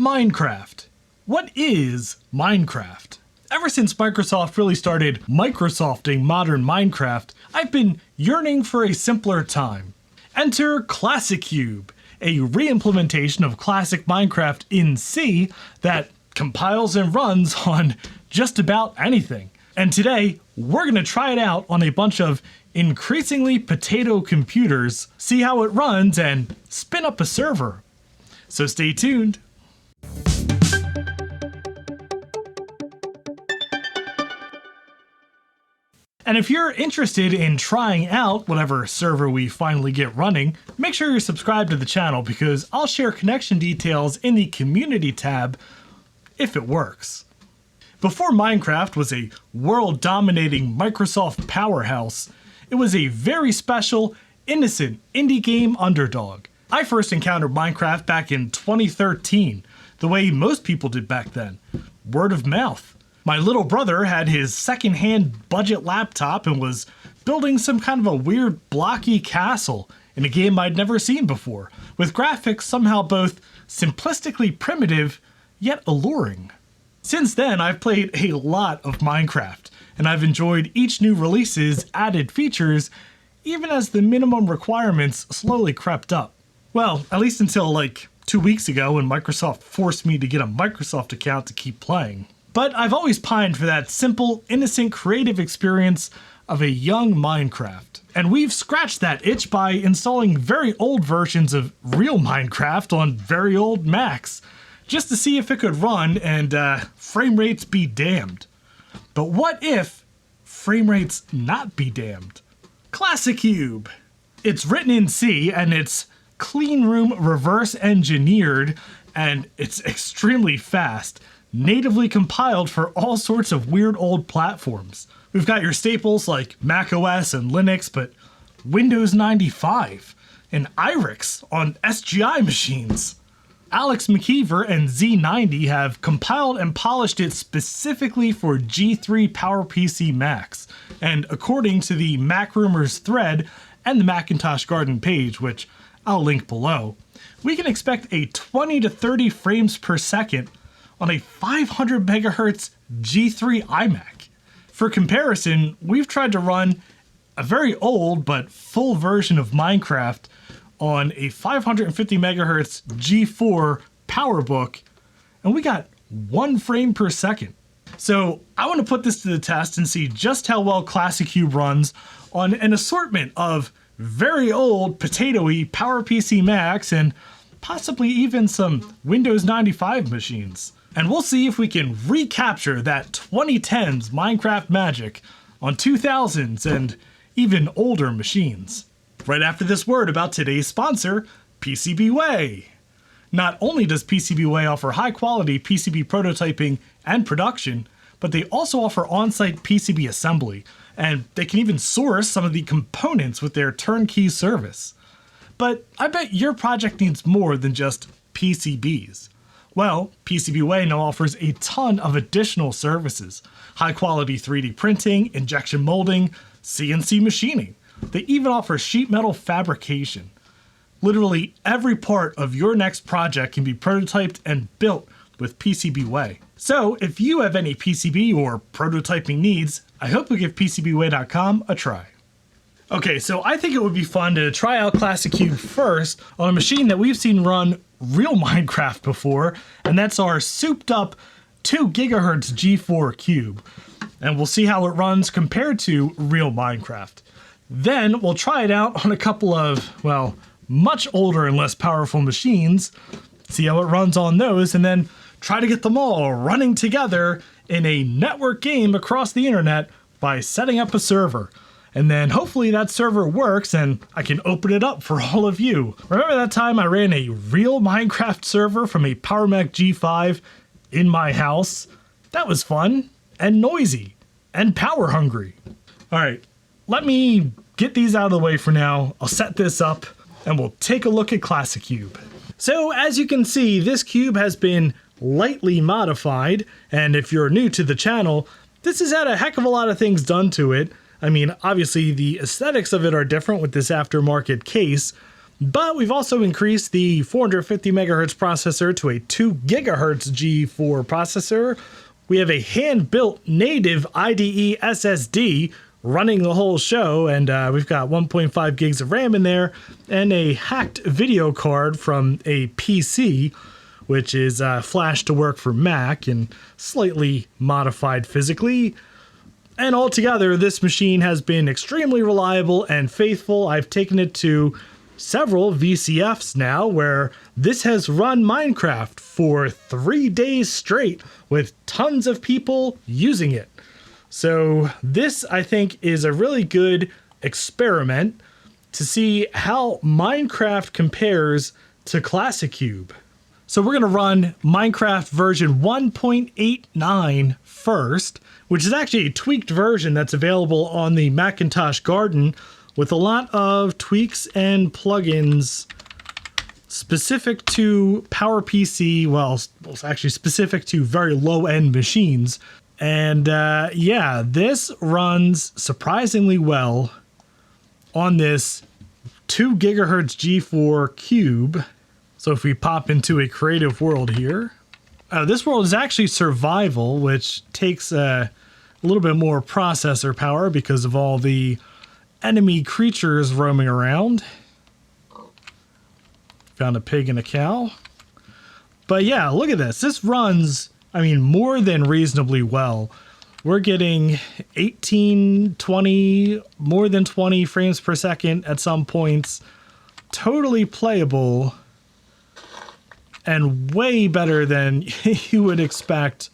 Minecraft. What is Minecraft? Ever since Microsoft really started Microsofting modern Minecraft, I've been yearning for a simpler time. Enter ClassiCube, a re-implementation of classic Minecraft in C that compiles and runs on just about anything. And today, we're going to try it out on a bunch of increasingly potato computers, see how it runs, and spin up a server. So stay tuned. And if you're interested in trying out whatever server we finally get running, make sure you're subscribed to the channel because I'll share connection details in the community tab if it works. Before Minecraft was a world-dominating Microsoft powerhouse, it was a very special, innocent indie game underdog. I first encountered Minecraft back in 2013, the way most people did back then, word of mouth. My little brother had his second-hand budget laptop and was building some kind of a weird blocky castle in a game I'd never seen before, with graphics somehow both simplistically primitive yet alluring. Since then, I've played a lot of Minecraft, and I've enjoyed each new release's added features, even as the minimum requirements slowly crept up. Well, at least until like 2 weeks ago when Microsoft forced me to get a Microsoft account to keep playing. But I've always pined for that simple, innocent, creative experience of a young Minecraft. And we've scratched that itch by installing very old versions of real Minecraft on very old Macs, just to see if it could run and frame rates be damned. But what if frame rates not be damned? ClassiCube. It's written in C and it's clean room reverse engineered, and it's extremely fast, natively compiled for all sorts of weird old platforms. We've got your staples like macOS and Linux, but Windows 95 and IRIX on SGI machines. Alex McKeever and Z90 have compiled and polished it specifically for G3 PowerPC Macs, and according to the MacRumors thread and the Macintosh Garden page, which I'll link below, we can expect a 20 to 30 frames per second on a 500 megahertz G3 iMac. For comparison, we've tried to run a very old but full version of Minecraft on a 550 megahertz G4 PowerBook, and we got 1 frame per second. So I want to put this to the test and see just how well ClassiCube runs on an assortment of very old potatoey PowerPC Macs and possibly even some Windows 95 machines. And we'll see if we can recapture that 2010s Minecraft magic on 2000s and even older machines. Right after this word about today's sponsor, PCBWay. Not only does PCBWay offer high-quality PCB prototyping and production, but they also offer on-site PCB assembly, and they can even source some of the components with their turnkey service. But I bet your project needs more than just PCBs. Well, PCBWay now offers a ton of additional services: high-quality 3D printing, injection molding, CNC machining. They even offer sheet metal fabrication. Literally every part of your next project can be prototyped and built with PCBWay. So if you have any PCB or prototyping needs, I hope you'll give PCBWay.com a try. Okay, so I think it would be fun to try out ClassiCube first on a machine that we've seen run real Minecraft before, and that's our souped up 2 gigahertz G4 cube. And we'll see how it runs compared to real Minecraft. Then we'll try it out on a couple of, well, much older and less powerful machines, see how it runs on those, and then try to get them all running together in a network game across the internet by setting up a server. And then hopefully that server works and I can open it up for all of you. Remember that time I ran a real Minecraft server from a PowerMac G5 in my house? That was fun and noisy and power hungry. All right, let me get these out of the way for now. I'll set this up and we'll take a look at ClassiCube. So as you can see, this cube has been lightly modified, and if you're new to the channel, this has had a heck of a lot of things done to it. I mean, obviously the aesthetics of it are different with this aftermarket case, But we've also increased the 450 megahertz processor to a 2 gigahertz G4 processor. We have a hand-built native IDE SSD running the whole show, and we've got 1.5 gigs of RAM in there, and a hacked video card from a PC, which is flashed to work for Mac and slightly modified physically. And altogether, this machine has been extremely reliable and faithful. I've taken it to several VCFs now where this has run Minecraft for 3 days straight with tons of people using it. So this, I think, is a really good experiment to see how Minecraft compares to ClassiCube. So we're going to run Minecraft version 1.89 first, which is actually a tweaked version that's available on the Macintosh Garden with a lot of tweaks and plugins specific to PowerPC, well, it's actually specific to very low-end machines. And yeah, this runs surprisingly well on this 2 gigahertz G4 Cube. So if we pop into a creative world here, this world is actually survival, which takes a little bit more processor power because of all the enemy creatures roaming around. Found a pig and a cow. But yeah, look at this. This runs, I mean, more than reasonably well. We're getting 18, 20, more than 20 frames per second at some points. Totally playable and way better than you would expect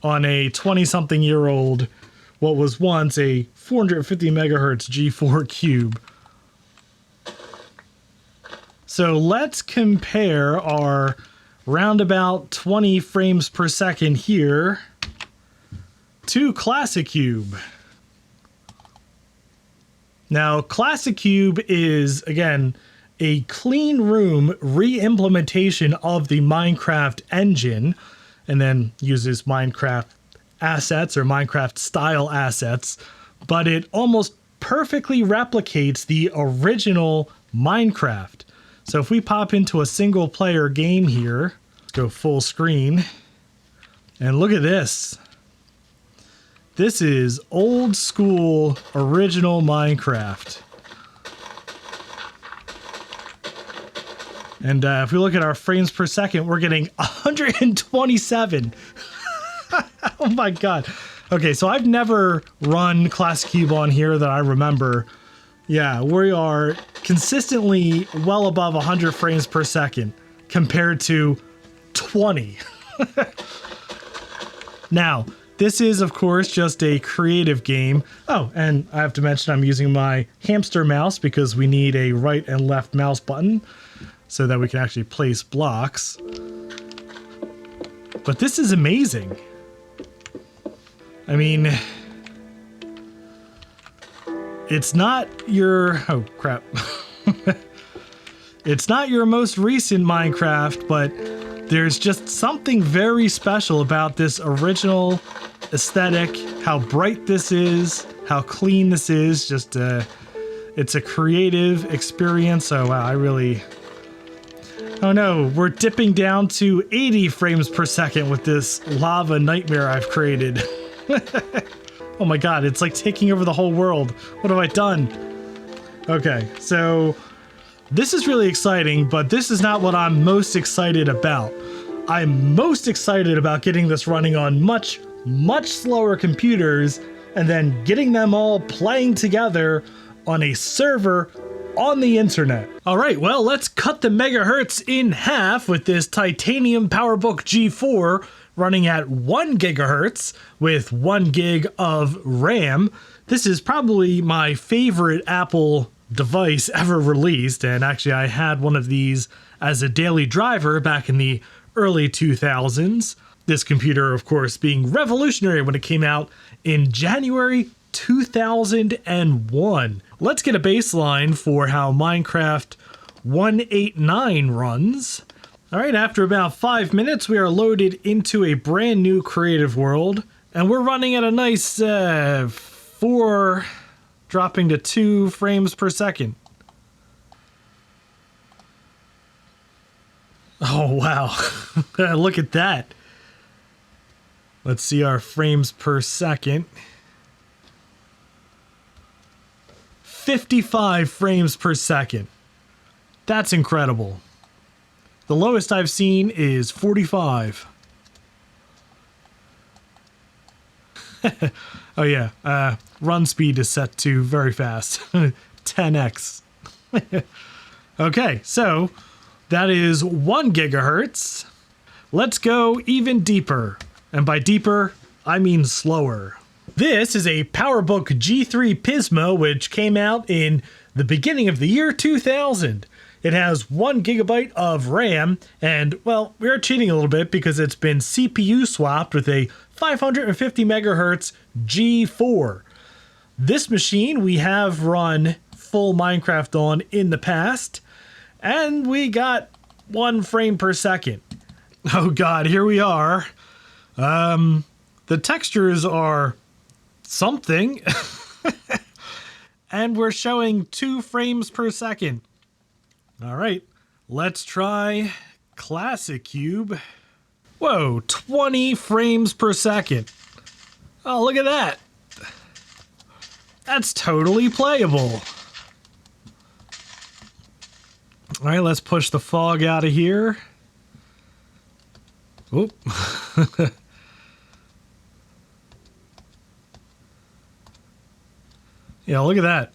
on a 20-something-year-old, what was once a 450 megahertz G4 Cube. So let's compare our roundabout 20 frames per second here to ClassiCube. Now, ClassiCube is, again, a clean room re-implementation of the Minecraft engine, and then uses Minecraft assets or Minecraft style assets, but it almost perfectly replicates the original Minecraft. So if we pop into a single player game here, let's go full screen, and look at this. This is old school original Minecraft. And if we look at our frames per second, we're getting 127. Oh my god. Okay, so I've never run ClassiCube on here that I remember. Yeah, we are consistently well above 100 frames per second compared to 20. Now, this is, of course, just a creative game. Oh, and I have to mention I'm using my hamster mouse because we need a right and left mouse button so that we can actually place blocks. But this is amazing. I mean, it's not your... oh, crap. It's not your most recent Minecraft, but there's just something very special about this original aesthetic, how bright this is, how clean this is. Just, it's a creative experience. So wow, I really... oh no, we're dipping down to 80 frames per second with this lava nightmare I've created. Oh my god, it's like taking over the whole world. What have I done? Okay, so this is really exciting, but this is not what I'm most excited about. I'm most excited about getting this running on much, much slower computers and then getting them all playing together on a server on the internet. All right, well, let's cut the megahertz in half with this titanium PowerBook G4 running at 1 gigahertz with 1 gig of RAM. This is probably my favorite Apple device ever released, and actually I had one of these as a daily driver back in the early 2000s. This computer, of course, being revolutionary when it came out in January 2001. Let's get a baseline for how Minecraft 1.89 runs. All right, after about 5 minutes, we are loaded into a brand new creative world, and we're running at a nice 4, dropping to 2 frames per second. Oh, wow. Look at that. Let's see our frames per second. 55 frames per second. That's incredible. The lowest I've seen is 45. Oh yeah, run speed is set to very fast. 10x. Okay, so that is 1 gigahertz. Let's go even deeper. And by deeper, I mean slower. This is a PowerBook G3 Pismo, which came out in the beginning of the year 2000. It has 1 gigabyte of RAM, and, well, we are cheating a little bit because it's been CPU swapped with a 550 megahertz G4. This machine we have run full Minecraft on in the past, and we got 1 frame per second. Oh god, here we are. The textures are something. And we're showing 2 frames per second. All right, let's try ClassiCube. Whoa, 20 frames per second. Oh, look at that. That's totally playable. All right, let's push the fog out of here. Oop. Yeah, look at that.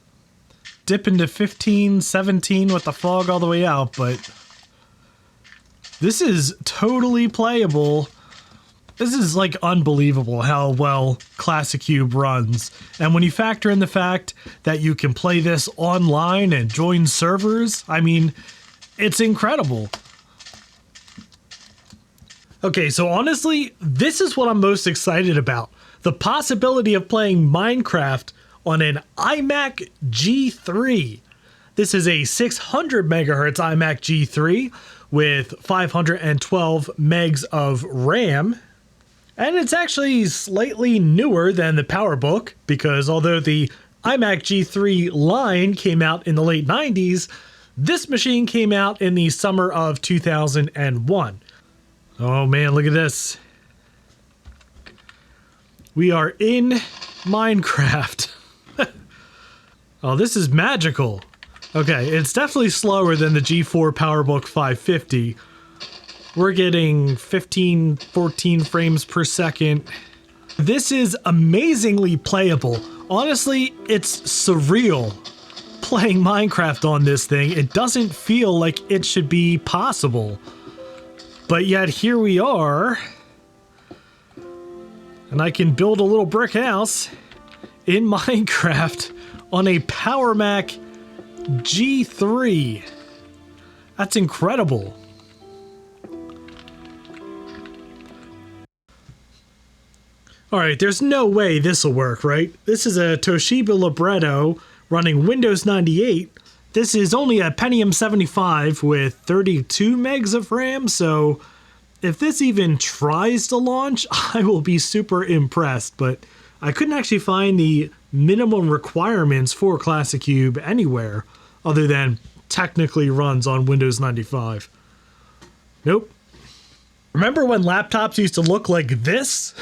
Dip into 15, 17 with the fog all the way out, but this is totally playable. This is like unbelievable how well ClassiCube runs. And when you factor in the fact that you can play this online and join servers, I mean, it's incredible. Okay, so honestly, this is what I'm most excited about. The possibility of playing Minecraft on an iMac G3. This is a 600 megahertz iMac G3 with 512 megs of RAM. And it's actually slightly newer than the PowerBook because although the iMac G3 line came out in the late 90s, this machine came out in the summer of 2001. Oh man, look at this. We are in Minecraft. Oh, this is magical. Okay, it's definitely slower than the G4 PowerBook 550. We're getting 15, 14 frames per second. This is amazingly playable. Honestly, it's surreal playing Minecraft on this thing. It doesn't feel like it should be possible. But yet here we are. And I can build a little brick house in Minecraft on a Power Mac G3. That's incredible. Alright, there's no way this will work, right? This is a Toshiba Libretto running Windows 98. This is only a Pentium 75 with 32 megs of RAM, so if this even tries to launch, I will be super impressed, but I couldn't actually find the minimum requirements for ClassiCube anywhere other than technically runs on Windows 95. Nope. Remember when laptops used to look like this?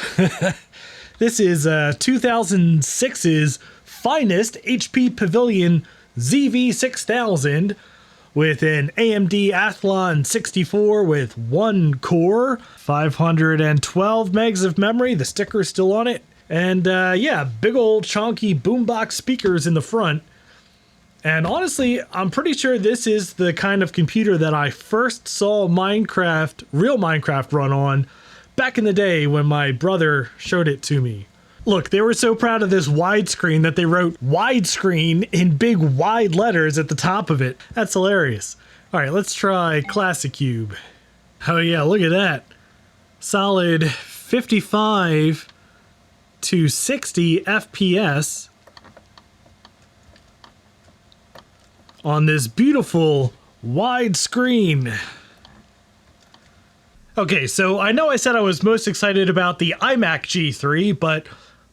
This is 2006's finest HP Pavilion ZV6000 with an AMD Athlon 64 with 1 core, 512 megs of memory, the sticker's still on it, and yeah, big old chunky boombox speakers in the front. And honestly, I'm pretty sure this is the kind of computer that I first saw Minecraft, real Minecraft run on back in the day when my brother showed it to me. Look, they were so proud of this widescreen that they wrote widescreen in big wide letters at the top of it. That's hilarious. All right, let's try ClassiCube. Oh yeah, look at that. Solid 55 to 60 FPS on this beautiful wide screen. Okay, so I know I said I was most excited about the iMac G3, but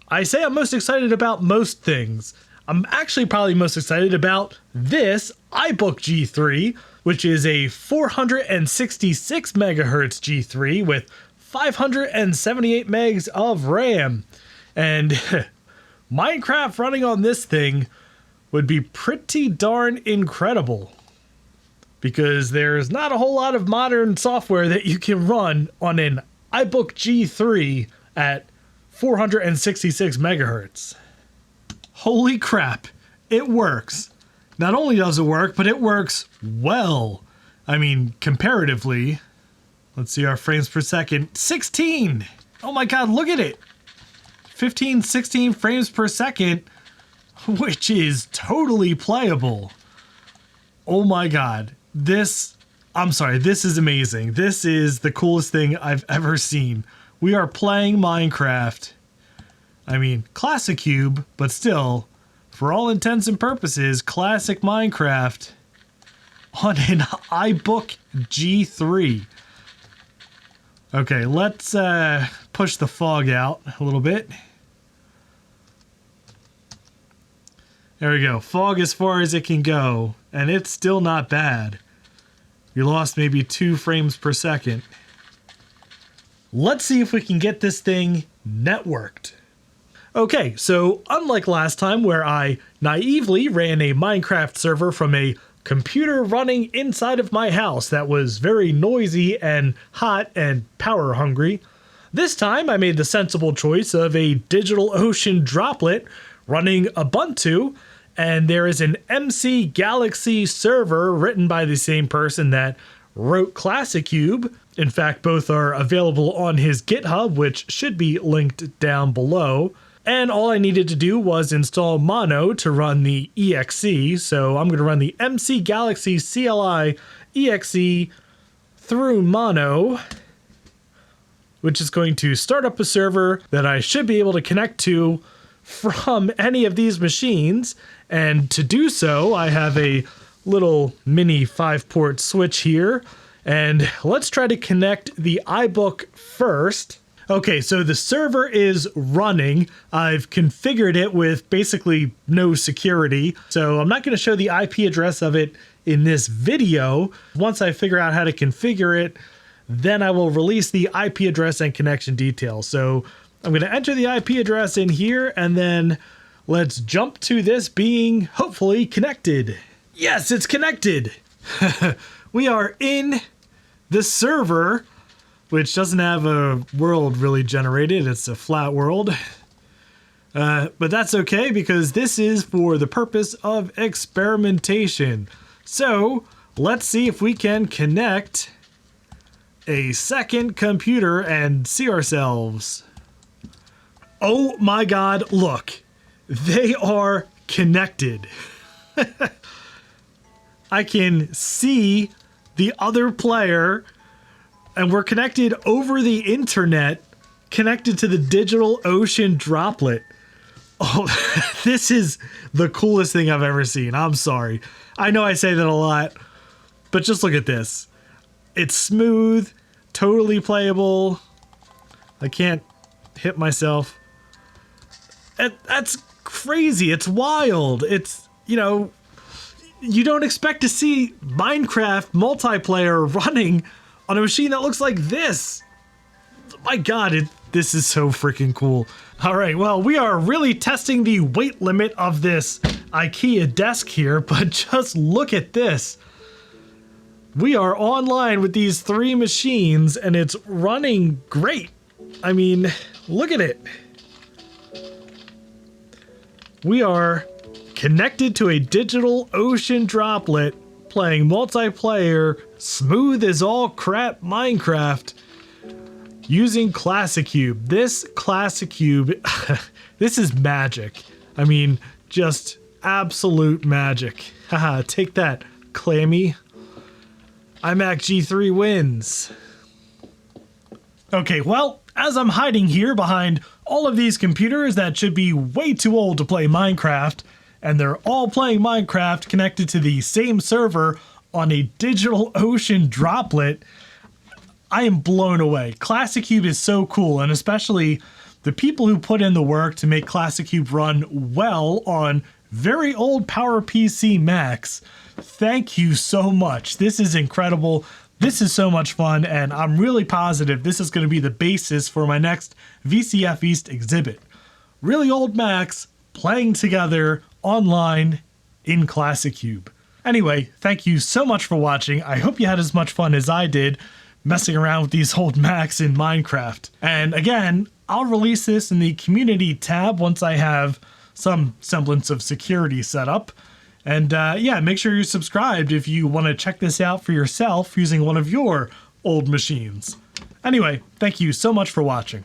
I say I'm most excited about most things. I'm actually probably most excited about this iBook G3 which is a 466 megahertz G3 with 578 megs of RAM. And Minecraft running on this thing would be pretty darn incredible, because there's not a whole lot of modern software that you can run on an iBook G3 at 466 megahertz. Holy crap, it works. Not only does it work, but it works well. I mean, comparatively. Let's see our frames per second. 16! Oh my god, look at it! 15, 16 frames per second, which is totally playable. Oh my god. This is amazing. This is the coolest thing I've ever seen. We are playing Minecraft. I mean, ClassiCube, but still, for all intents and purposes, classic Minecraft on an iBook G3. Okay, let's push the fog out a little bit. There we go. Fog as far as it can go, and it's still not bad. You lost maybe 2 frames per second. Let's see if we can get this thing networked. Okay, so unlike last time where I naively ran a Minecraft server from a computer running inside of my house that was very noisy and hot and power hungry, this time I made the sensible choice of a DigitalOcean droplet running Ubuntu, and there is an MC Galaxy server written by the same person that wrote ClassiCube. In fact, both are available on his GitHub, which should be linked down below. And all I needed to do was install Mono to run the exe. So I'm going to run the MC Galaxy CLI exe through Mono, which is going to start up a server that I should be able to connect to from any of these machines. And to do so, I have a little mini 5-port switch here. And let's try to connect the iBook first. Okay, so the server is running. I've configured it with basically no security, so I'm not going to show the IP address of it in this video. Once I figure out how to configure it, then I will release the IP address and connection details. So I'm going to enter the IP address in here, and then let's jump to this being hopefully connected. Yes, it's connected. We are in the server, which doesn't have a world really generated. It's a flat world. But that's okay, because this is for the purpose of experimentation. So let's see if we can connect a second computer and see ourselves. Oh my god, look. They are connected. I can see the other player, and we're connected over the internet, connected to the DigitalOcean droplet. Oh, this is the coolest thing I've ever seen. I'm sorry. I know I say that a lot, but just look at this. It's smooth, totally playable. I can't hit myself. That's crazy. It's wild. It's, you know, you don't expect to see Minecraft multiplayer running on a machine that looks like this. My god, this is so freaking cool. All right, well, we are really testing the weight limit of this IKEA desk here, but just look at this. We are online with these 3 machines, and it's running great. I mean, look at it. We are connected to a DigitalOcean droplet, playing multiplayer, smooth as all crap Minecraft, using ClassiCube. This ClassiCube, this is magic. I mean, just absolute magic. Haha, take that, Clammy. iMac G3 wins. Okay, well, as I'm hiding here behind all of these computers that should be way too old to play Minecraft, and they're all playing Minecraft connected to the same server on a DigitalOcean droplet, I am blown away. ClassiCube is so cool, and especially the people who put in the work to make ClassiCube run well on very old PowerPC Macs. Thank you so much. This is incredible. This is so much fun, and I'm really positive this is going to be the basis for my next VCF East exhibit. Really old Macs playing together online in ClassiCube. Anyway, thank you so much for watching. I hope you had as much fun as I did messing around with these old Macs in Minecraft. And again, I'll release this in the community tab once I have some semblance of security set up. And yeah, make sure you're subscribed if you want to check this out for yourself using one of your old machines. Anyway, thank you so much for watching.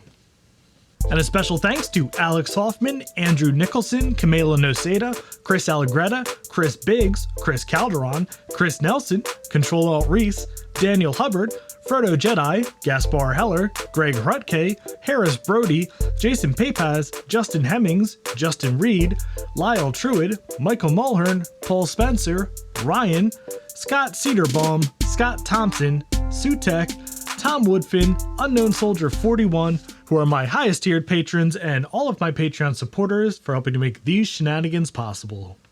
And a special thanks to Alex Hoffman, Andrew Nicholson, Camila Noseda, Chris Allegretta, Chris Biggs, Chris Calderon, Chris Nelson, Control-Alt-Reese, Daniel Hubbard, Frodo Jedi, Gaspar Heller, Greg Hrutke, Harris Brody, Jason Papaz, Justin Hemmings, Justin Reed, Lyle Truid, Michael Mulhern, Paul Spencer, Ryan, Scott Cedarbaum, Scott Thompson, Sutek, Tom Woodfin, Unknown Soldier 41, who are my highest tiered patrons, and all of my Patreon supporters for helping to make these shenanigans possible.